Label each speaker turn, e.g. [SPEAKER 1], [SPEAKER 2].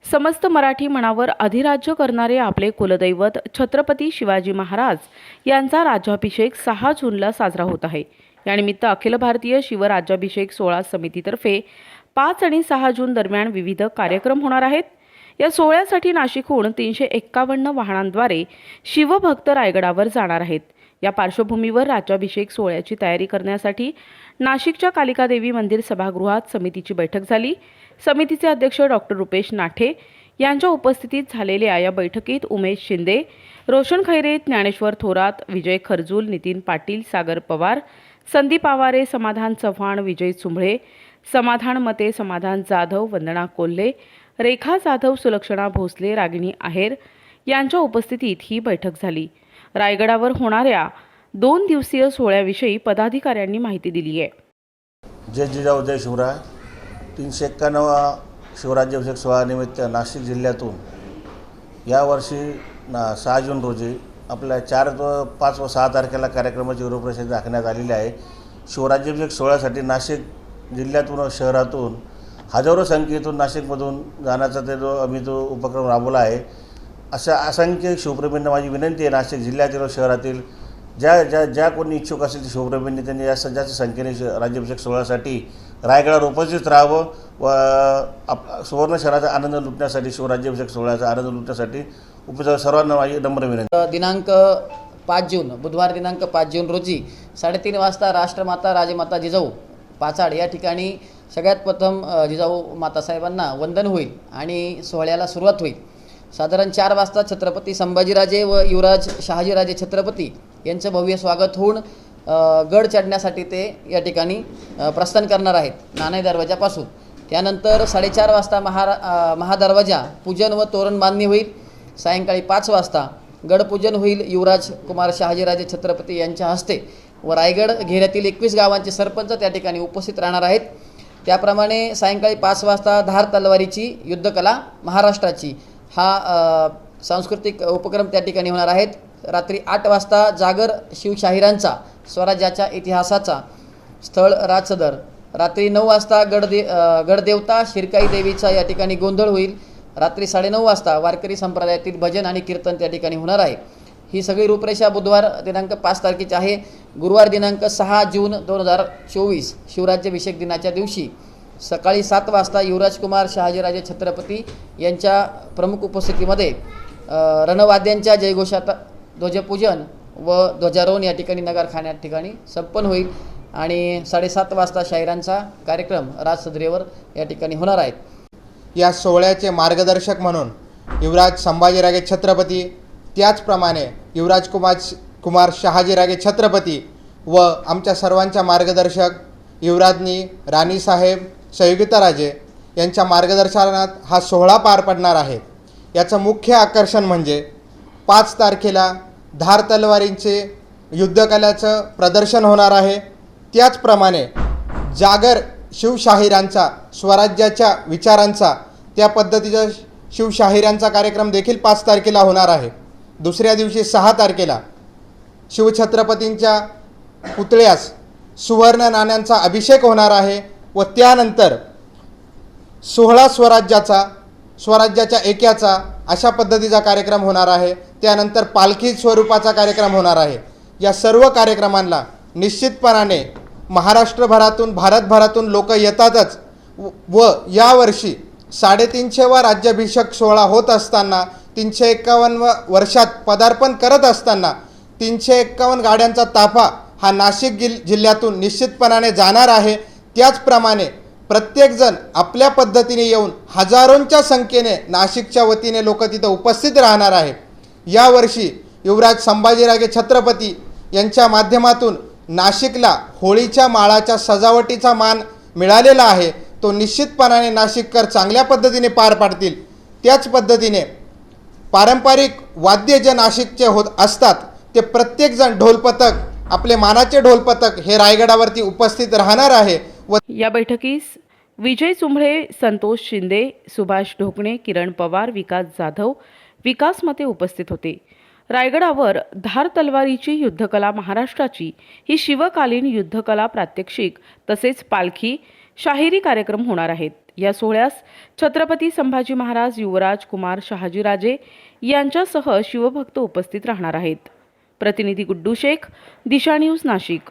[SPEAKER 1] समस्त मराठी मनावर अधिराज्य करणारे आपले कुलदैवत छत्रपती शिवाजी महाराज यांचा राज्याभिषेक 6 जूनला साजरा होत आहे। यानिमित्त अखिल भारतीय शिवराज्याभिषेक सोहळा समितीतर्फे 5 आणि 6 जून दरम्यान विविध कार्यक्रम होणार आहेत। या सोहळ्यासाठी नाशिकहून 351 वाहनांद्वारे शिवभक्त रायगडावर जाणार आहेत। या पार्श्वभूमीवर राज्याभिषेक सोहळ्याची तयारी करण्यासाठी नाशिकच्या कालिका देवी मंदिर सभागृहात समितीची बैठक झाली। समितीचे अध्यक्ष डॉक्टर रुपेश नाठे यांच्या उपस्थितीत झालेल्या या बैठकीत उमेश शिंदे, रोशन खैरे, ज्ञानेश्वर थोरात, विजय खरजूल, नितीन पाटील, सागर पवार, संदीप आवारे, समाधान चव्हाण, विजय चुंबळे, समाधान मते, समाधान जाधव, वंदना कोल्हे, रेखा जाधव, सुलक्षणा भोसले, रागिणी आहेर यांच्या उपस्थितीत ही बैठक झाली। रायगडावर होणाऱ्या 2 दिवसीय सोहळ्याविषयी पदाधिकाऱ्यांनी माहिती दिली आहे।
[SPEAKER 2] जय जिजाऊ जय शिवराय 351 शिवराज्याभिषेक सोहळ्यानिमित्त नाशिक जिल्ह्यातून यावर्षी 6 जून रोजी आपल्या 4, 5 व 6 तारखेला कार्यक्रमाची रूपरेषा दाखवण्यात आलेली आहे। शिवराज्याभिषेक सोहळ्यासाठी नाशिक जिल्ह्यातून व शहरातून हजारो संख्येतून नाशिकमधून जाण्याचा आम्ही जो उपक्रम राबवला आहे। अशा असंख्य शिवप्रेमींना माझी विनंती आहे, नाशिक जिल्ह्यातील व शहरातील ज्या कोणी इच्छुक असेल ते शिवप्रेमींनी त्यांनी जास्त संख्येने राज्याभिषेक सोहळ्यासाठी रायगडावर उपस्थित राहावं व सुवर्ण शहराचा आनंद लुटण्यासाठी, शिवराज्याभिषेक सोहळ्याचा आनंद लुटण्यासाठी उपस्थित सर्वांना माझी नम्र विनंती।
[SPEAKER 3] दिनांक 5 जून बुधवार दिनांक 5 जून रोजी 3:30 वाजता राष्ट्रमाता राजमाता जिजाऊ पाचाड या ठिकाणी सगळ्यात प्रथम जिजाऊ मातासाहेबांना वंदन होईल आणि सोहळ्याला सुरुवात होईल। साधारण 4 वाजता छत्रपती संभाजीराजे व युवराज शहाजीराजे छत्रपती यांचं भव्य स्वागत होऊन गड चढण्यासाठी ते या ठिकाणी प्रस्थान करणार आहेत नाणे दरवाजापासून। त्यानंतर 4:30 वाजता महादरवाजा पूजन व तोरण बांधणी होईल। सायंकाळी 5 वाजता गडपूजन होईल युवराज कुमार शहाजीराजे छत्रपती यांच्या हस्ते व रायगड घेऱ्यातील 21 गावांचे सरपंच त्या ठिकाणी उपस्थित राहणार आहेत। त्याप्रमाणे सायंकाळी 5 वाजता धार तलवारीची युद्धकला महाराष्ट्राची हा सांस्कृतिक उपक्रम त्या ठिकाणी होणार आहेत। रात्री 8 वाजता जागर शिवशाहिरांचा स्वराज्याच्या इतिहासाचा स्थळ राजसदर। रात्री 9 वाजता गडदेवता शिरकाई देवीचा या ठिकाणी गोंधळ होईल। रात्री 9:30 वाजता वारकरी संप्रदायातील भजन आणि कीर्तन त्या ठिकाणी होणार आहे। ही सगळी रूपरेषा बुधवार दिनांक 5 तारखेची आहे। गुरुवार दिनांक 6 जून 2024 शिवराज्याभिषेक दिनाच्या दिवशी सकाळी 7 वाजता युवराज कुमार शहाजीराजे छत्रपती यांच्या प्रमुख उपस्थितीमध्ये रणवाद्यांच्या जयघोषात ध्वजपूजन व ध्वजारोहण या ठिकाणी नगरखान्या ठिकाणी संपन्न होईल आणि 7:30 वाजता शाहिरांचा कार्यक्रम राजसदरेवर या ठिकाणी होणार आहे।
[SPEAKER 4] या सोहळ्याचे मार्गदर्शक म्हणून युवराज संभाजीराजे छत्रपती, त्याचप्रमाणे युवराज कुमार शहाजीराजे छत्रपती व आमच्या सर्वांच्या मार्गदर्शक युवराज्ञी राणीसाहेब संयुक्ताराजे यांच्या मार्गदर्शनात हा सोहळा पार पडणार आहे। याचं मुख्य आकर्षण म्हणजे 5 तारखेला धार तलवारींचे युद्धकलेचं प्रदर्शन होणार आहे। त्याचप्रमाणे जागर शिवशाहिरांचा स्वराज्याच्या विचारांचा त्या पद्धतीचा शिवशाहिरांचा कार्यक्रम देखील 5 तारखेला होणार आहे। दुसऱ्या दिवशी 6 तारखेला शिवछत्रपतींच्या पुतळ्यास सुवर्ण नाण्यांचा अभिषेक होणार आहे व त्यानंतर 16 स्वराज्याच्या ऐक्याचा अशा पद्धतीचा कार्यक्रम होणार आहे। त्यानंतर पालखी स्वरूपाचा कार्यक्रम होणार आहे। या सर्व कार्यक्रमांना निश्चितपणाने महाराष्ट्रभरातून भारतभरातून लोक येतातच व यावर्षी 350वा राज्याभिषेक सोहळा होत असताना 351 वर्षात पदार्पण करत असताना 351 गाड्यांचा ताफा हा नाशिक जिल्ह्यातून निश्चितपणाने जाणार आहे। त्याचप्रमाणे प्रत्येकजण आपल्या पद्धतीने येऊन हजारोंच्या संख्येने नाशिकच्या वतीने लोक तिथं उपस्थित राहणार आहे। यावर्षी युवराज संभाजीराजे छत्रपती यांच्या माध्यमातून नाशिकला होळीच्या माळाच्या सजावटीचा मान मिळालेला आहे। तो निश्चितपणाने नाशिककर चांगल्या पद्धतीने पार पाडतील। त्याच पद्धतीने पारंपरिक वाद्य जे नाशिकचे होत असतात ते प्रत्येकजण ढोलपथक, आपले मानाचे ढोलपथक हे रायगडावरती उपस्थित राहणार आहे। व
[SPEAKER 1] या बैठकीस विजय चुंबळे, संतोष शिंदे, सुभाष ढोकणे, किरण पवार, विकास जाधव, विकास मते उपस्थित होते। रायगडावर धार तलवारीची युद्धकला महाराष्ट्राची ही शिवकालीन युद्धकला प्रात्यक्षिक तसेच पालखी, शाहिरी कार्यक्रम होणार आहेत। या सोहळ्यास छत्रपती संभाजी महाराज, युवराज कुमार शहाजीराजे यांच्यासह शिवभक्त उपस्थित राहणार आहेत। प्रतिनिधी गुड्डू शेख, दिशा न्यूज, नाशिक।